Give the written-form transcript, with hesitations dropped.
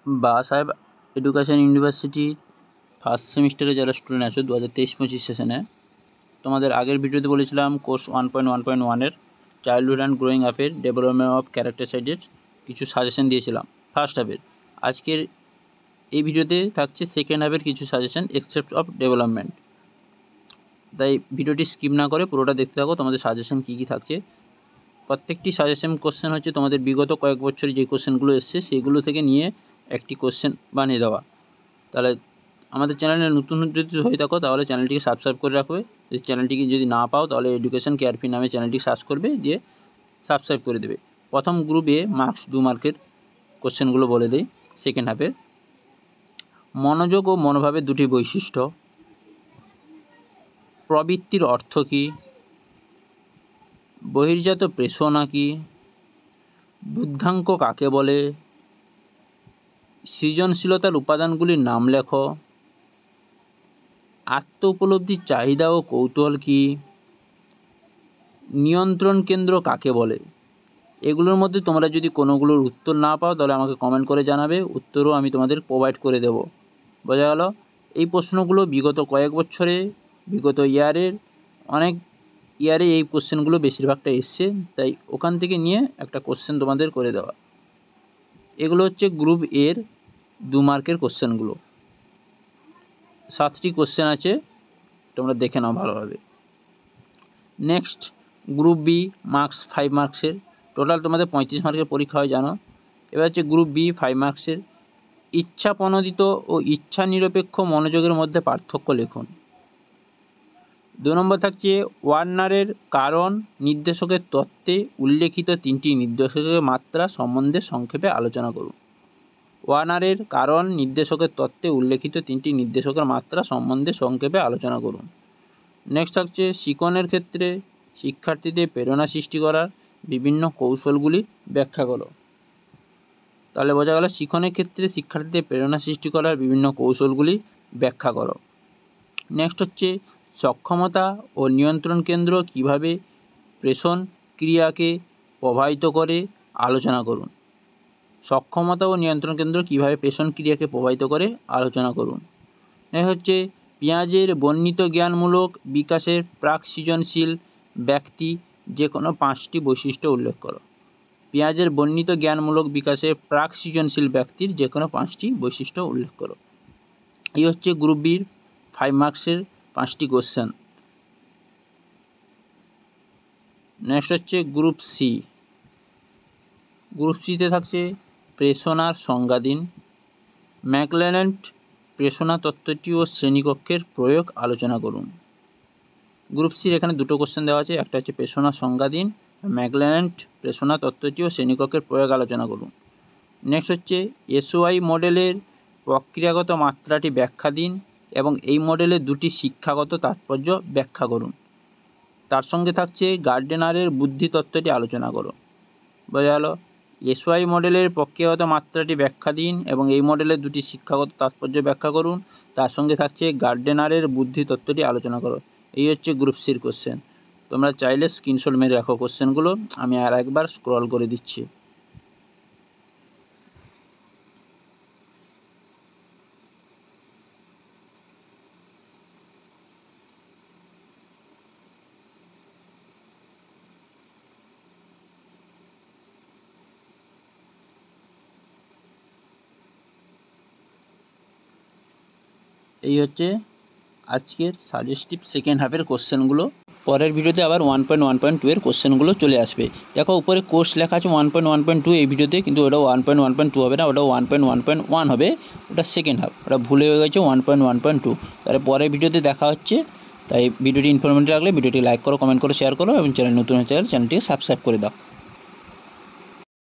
বাবা সাহেব education university first সেমিস্টারে যারা স্টুডেন্ট আছো 2023-25 সেশনে, তোমাদের আগের ভিডিওতে বলেছিলাম কোর্স 1.1.1-এর চাইল্ডহুড অ্যান্ড গ্রোয়িং আপের ডেভেলপমেন্ট অফ ক্যারেক্টার সাইডের কিছু সাজেশন দিয়েছিলাম ফার্স্ট হাফের। আজকের এই ভিডিওতে থাকছে সেকেন্ড হাফের কিছু সাজেশন এক্সেপ্ট অফ ডেভেলপমেন্ট। তাই ভিডিওটি স্কিপ না করে পুরোটা দেখতে থাকো, তোমাদের সাজেশন কী কী থাকছে। প্রত্যেকটি সাজেশন কোশ্চেন হচ্ছে তোমাদের বিগত কয়েক বছরে যে কোশ্চেনগুলো এসছে সেইগুলো থেকে নিয়ে একটি কোশ্চেন বানিয়ে দেওয়া। তাহলে আমাদের চ্যানেলে নতুন যদি হয়ে থাকো তাহলে চ্যানেলটিকে সাবস্ক্রাইব করে রাখবে। এই চ্যানেলটিকে যদি না পাও তাহলে এডুকেশন কেয়ারফি নামে চ্যানেলটি সার্চ করবে, দিয়ে সাবস্ক্রাইব করে দেবে। প্রথম গ্রুপ এ মার্কস 2 মার্কের কোশ্চেনগুলো বলে দেই। সেকেন্ড হাফের মনোযোগ ও মনোভাবের দুটি বৈশিষ্ট্য, প্রবৃত্তির অর্থ কী, বহির্জাত প্রেষণা কী, বুদ্ধাঙ্ক কাকে বলে, সৃজনশীলতার উপাদানগুলির নাম লেখো, আত্ম উপলব্ধির চাহিদা ও কৌতূহল কী, নিয়ন্ত্রণ কেন্দ্র কাকে বলে। এগুলোর মধ্যে তোমরা যদি কোনোগুলোর উত্তর না পাও তাহলে আমাকে কমেন্ট করে জানাবে, উত্তরও আমি তোমাদের প্রোভাইড করে দেব। বোঝা গেল? এই প্রশ্নগুলো বিগত কয়েক বছরে, বিগত অনেক ইয়ারে এই কোশ্চেনগুলো বেশিরভাগটা এসছে, তাই ওখান থেকে নিয়ে একটা কোশ্চেন তোমাদের করে দেওয়া। এগুলো হচ্ছে গ্রুপ এর 2 মার্কের কোশ্চেনগুলো। 7টি কোশ্চেন আছে, তোমরা দেখে নাও ভালোভাবে। নেক্সট গ্রুপ বি মার্কস 5 মার্কসের, টোটাল তোমাদের 35 মার্কের পরীক্ষা হয় জানো। এবার হচ্ছে গ্রুপ বি 5 মার্কসের, ইচ্ছা প্রণোদিত ও ইচ্ছা নিরপেক্ষ মনোযোগের মধ্যে পার্থক্য লিখুন। 2 নম্বর থাকছে ওয়ার্নারের কারণ নির্দেশকের তত্ত্বে উল্লেখিত 3টি নির্দেশকের মাত্রা সম্বন্ধে সংক্ষেপে আলোচনা করুন। ওয়ার্নারের কারণ নির্দেশকের তত্ত্বে উল্লেখিত 3টি নির্দেশকের মাত্রা সম্বন্ধে সংক্ষেপে আলোচনা করুন। নেক্সট থাকছে শিক্ষণের ক্ষেত্রে শিক্ষার্থীদের প্রেরণা সৃষ্টি করার বিভিন্ন কৌশলগুলি ব্যাখ্যা করো। তাহলে বোঝা গেল শিক্ষণের ক্ষেত্রে শিক্ষার্থীদের প্রেরণা সৃষ্টি করার বিভিন্ন কৌশলগুলি ব্যাখ্যা করো। নেক্সট হচ্ছে সক্ষমতা ও নিয়ন্ত্রণ কেন্দ্র কিভাবে প্রেষণ ক্রিয়াকে প্রভাবিত করে আলোচনা করুন। সক্ষমতা ও নিয়ন্ত্রণ কেন্দ্র কিভাবে প্রেষণ ক্রিয়াকে প্রভাবিত করে আলোচনা করুন। নেক্সট হচ্ছে পিঁয়াজের বর্ণিত জ্ঞানমূলক বিকাশের প্রাক সৃজনশীল ব্যক্তি যে কোনো 5টি বৈশিষ্ট্য উল্লেখ করো। পেঁয়াজের বর্ণিত জ্ঞানমূলক বিকাশে প্রাক সৃজনশীল ব্যক্তির যে কোনো 5টি বৈশিষ্ট্য উল্লেখ করো। এই হচ্ছে গ্রুপ বির 5 মার্কসের 5টি কোশ্চেন। নেক্সট হচ্ছে গ্রুপ সি। গ্রুপ সিতে থাকছে প্রেষণার সংজ্ঞা দিন, ম্যাকলেল্যান্ড প্রেষণা তত্ত্বটি ও শ্রেণীকক্ষের প্রয়োগ আলোচনা করুন। গ্রুপ সির এখানে 2টো কোশ্চেন দেওয়া আছে, একটা হচ্ছে প্রেষণার সংজ্ঞা দিন, ম্যাকলেল্যান্ড প্রেষণা তত্ত্বটি ও শ্রেণীকক্ষের প্রয়োগ আলোচনা করুন। নেক্সট হচ্ছে এসওআই মডেলের প্রক্রিয়াগত মাত্রাটি ব্যাখ্যা দিন এবং এই মডেলের 2টি শিক্ষাগত তাৎপর্য ব্যাখ্যা করুন। তার সঙ্গে থাকছে গার্ডেনারের বুদ্ধি তত্ত্বটি আলোচনা করো। বোঝা গেল? এসওআই মডেলের প্রক্রিয়াগত মাত্রাটি ব্যাখ্যা দিন এবং এই মডেলের 2টি শিক্ষাগত তাৎপর্য ব্যাখ্যা করুন। তার সঙ্গে থাকছে গার্ডেনারের বুদ্ধি তত্ত্বটি আলোচনা করো। এই হচ্ছে গ্রুপ সির কোশ্চেন। তোমরা চাইলে স্ক্রিনশট মেরে রাখো কোশ্চেনগুলো, আমি আর একবার স্ক্রল করে দিচ্ছি। এই হচ্ছে আজকের সাজেস্টিভ সেকেন্ড হাফের কোশ্চেনগুলো। পরের ভিডিওতে আবার 1.1.2 এর কোশ্চেনগুলো চলে আসবে। দেখো উপরে কোর্স লেখা আছে 1.1.2 এই ভিডিওতে, কিন্তু ওটা 1.1.2 হবে না, ওটা 1.1.1 হবে, ওটা সেকেন্ড হাফ, ওটা ভুলে হয়ে গেছে 1.1.2। তাহলে পরের ভিডিওতে দেখা হচ্ছে। তাই ভিডিওটি ইনফরমেটিভ লাগলে ভিডিওটি লাইক করো, কমেন্ট করো, শেয়ার করো এবং চ্যানেল নতুন হয়ে চ্যানেলটিকে সাবস্ক্রাইব করে দাও।